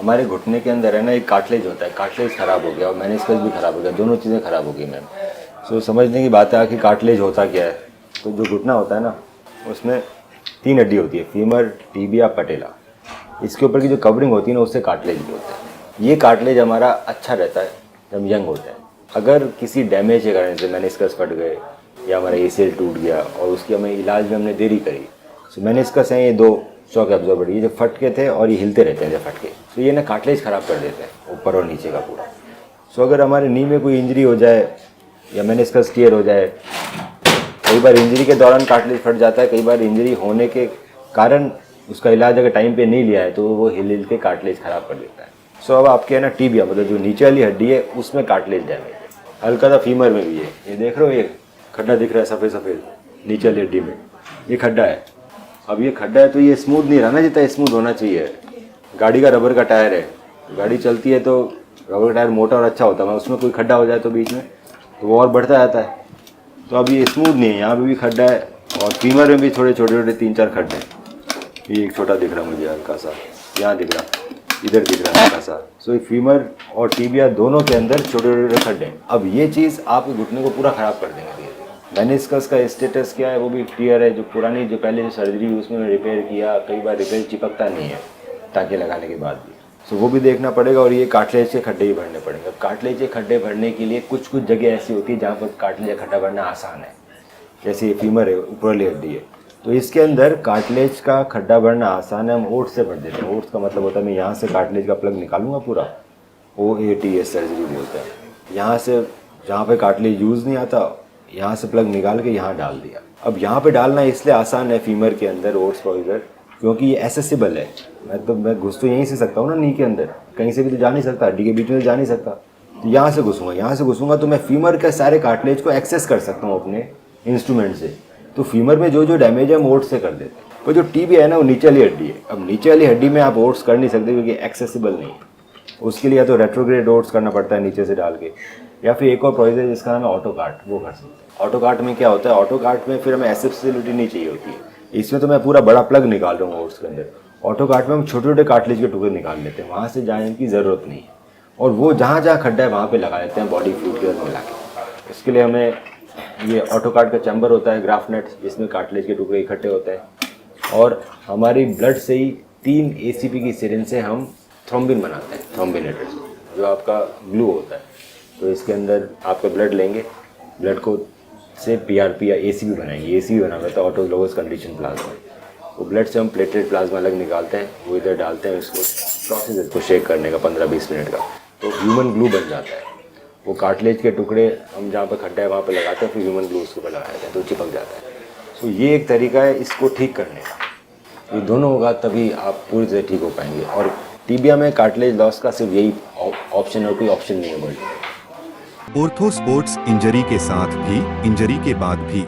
हमारे घुटने के अंदर है ना एक कार्टिलेज होता है, कार्टिलेज ख़राब हो गया और मेनिस्कस भी ख़राब हो गया, दोनों चीज़ें ख़राब हो गई मैम। सो समझने की बात है कि कार्टिलेज होता क्या है। तो जो घुटना होता है ना उसमें 3 हड्डी होती है, फीमर, टिबिया, पटेला। इसके ऊपर की जो कवरिंग होती है ना उससे कार्टिलेज भी होता है। ये कार्टिलेज हमारा अच्छा रहता है जब यंग होते हैं। अगर किसी डैमेज के कारण से मेनिस्कस फट गए या हमारा एसीएल टूट गया और उसकी हमें इलाज में हमने देरी करी, सो मेनिस्कस हैं ये 2 शॉक एब्जॉर्बर, ये जो फटके थे और ये हिलते रहते हैं जब फटके, तो ये ना कार्टिलेज ख़राब कर देते हैं ऊपर और नीचे का पूरा। सो अगर हमारे नी में कोई इंजरी हो जाए या मेनिस्कस टियर हो जाए, कई बार इंजरी के दौरान कार्टिलेज फट जाता है, कई बार इंजरी होने के कारण उसका इलाज अगर टाइम पे नहीं लिया है तो वो हिल के कार्टिलेज ख़राब कर देता है। सो अब आपके है ना टिबिया मतलब जो नीचे वाली हड्डी है उसमें कार्टिलेज डैमेज है, हल्का सा फीमर में भी है। ये देख रहे हो ये खड्डा दिख रहा है सफ़ेद सफ़ेद नीचे वाली हड्डी में, ये खड्डा है। अब ये खड्डा है तो ये स्मूथ नहीं रहा ना जितना स्मूथ होना चाहिए। गाड़ी का रबर का टायर है, गाड़ी चलती है तो रबर का टायर मोटा और अच्छा होता है, उसमें कोई खड्डा हो जाए तो बीच में तो वो और बढ़ता जाता है। तो अब ये स्मूथ नहीं है, यहाँ पे भी खड्डा है और फीमर में भी थोड़े छोटे छोटे 3-4 खड्डे हैं। ये एक छोटा दिख रहा है मुझे हल्का सा, यहाँ दिख रहा, इधर दिख रहा है हल्का सा। सो फीमर और टिबिया दोनों के अंदर छोटे छोटे खड्डे हैं। अब ये चीज़ आपके घुटने को पूरा ख़राब कर देंगे धीरे धीरे। मेनिस्कस का स्टेटस क्या है, वो भी टियर है जो पुरानी जो पहले जो सर्जरी हुई उसमें रिपेयर किया, कई बार रिपेयर चिपकता नहीं है टाँके लगाने के बाद भी, सो वो भी देखना पड़ेगा। और ये कार्टिलेज के खड्डे ही भरने पड़ेंगे। अब कार्टिलेज के खड्डे भरने के लिए कुछ कुछ जगह ऐसी होती है जहाँ पर कार्टिलेज का खड्डा भरना आसान है, जैसे ये फीमर है ऊपर वाली हड्डी है तो इसके अंदर कार्टिलेज का खड्डा भरना आसान है, हम ओट्स से भर देते हैं। ओट्स का मतलब होता है मैं यहाँ से कार्टिलेज का प्लग निकालूंगा पूरा, OATS सर्जरी बोलते हैं। यहाँ से जहाँ पे कार्टिलेज यूज़ नहीं आता यहाँ से प्लग निकाल के यहाँ डाल दिया। अब यहाँ पे डालना इसलिए आसान है फीमर के अंदर ओट्स का इधर, क्योंकि ये एसेसिबल है। मैं घुस तो यहीं से सकता हूँ ना नी के अंदर, कहीं से भी तो जा नहीं सकता, हड्डी के बीच में तो जा नहीं सकता। तो यहाँ से घुसूँगा तो मैं फीमर के सारे कार्टिलेज को एक्सेस कर सकता हूँ अपने इंस्ट्रूमेंट से। तो फीमर में जो जो डैमेज है हम ओट्स से कर देते हैं। पर जो टिबिया है ना वो नीचे वाली हड्डी है। अब नीचे वाली हड्डी में आप ओट्स कर नहीं सकते क्योंकि एक्सेसिबल नहीं है, उसके लिए या तो रेट्रोग्रेड ओट्स करना पड़ता है नीचे से डाल के, या फिर एक और प्रोसीजर जिसका नाम है ऑटो कार्ट, वो कर सकते हैं। ऑटो कार्ट में क्या होता है, ऑटो कार्ट में फिर हमें एक्सेसिबिलिटी नहीं चाहिए होती है। इसमें तो मैं पूरा बड़ा प्लग निकाल रहा हूँ ओट्स के अंदर। ऑटो कार्ट में हम छोटे छोटे कार्टिलेज के टुकड़े निकाल लेते हैं, वहाँ से जाने की ज़रूरत नहीं है और वो जहाँ जहाँ खड्डा है वहाँ पे लगा लेते हैं बॉडी फ्लूइड के अंदर मिला के। इसके लिए हमें ये ऑटो कार्ट का चैम्बर होता है, ग्राफ्ट नेट, जिसमें कार्टिलेज के टुकड़े इकट्ठे होते हैं और हमारी ब्लड से ही 3 ACP की सिरिंज से हम थ्रोम्बिन बनाते हैं, थ्रोम्बिनेटर जो आपका ग्लू होता है। तो इसके अंदर आपका ब्लड लेंगे, ब्लड को से PRP या ACP बनाएंगे। ACP बना होता है ऑटो लोगस कंडीशन प्लाज्मा। वो ब्लड से हम प्लेटेड प्लाज्मा अलग निकालते हैं, वो इधर डालते हैं, इसको प्रोसेस इसको शेक करने का 15-20 मिनट का, तो ह्यूमन ग्लू बन जाता है। वो कार्टिलेज के टुकड़े हम जहाँ पर खड्डा है वहाँ पे लगाते हैं, फिर ह्यूमन ग्लू उसके ऊपर लगाया जाता है तो चिपक जाता है। तो ये एक तरीका है इसको ठीक करने का। ये दोनों होगा तभी आप पूरी तरह ठीक हो पाएंगे। और टिबिया में कार्टिलेज लॉस का सिर्फ यही ऑप्शन है, कोई ऑप्शन नहीं है वर्ल्ड में। ऑर्थो स्पोर्ट्स इंजरी के साथ भी, इंजरी के बाद भी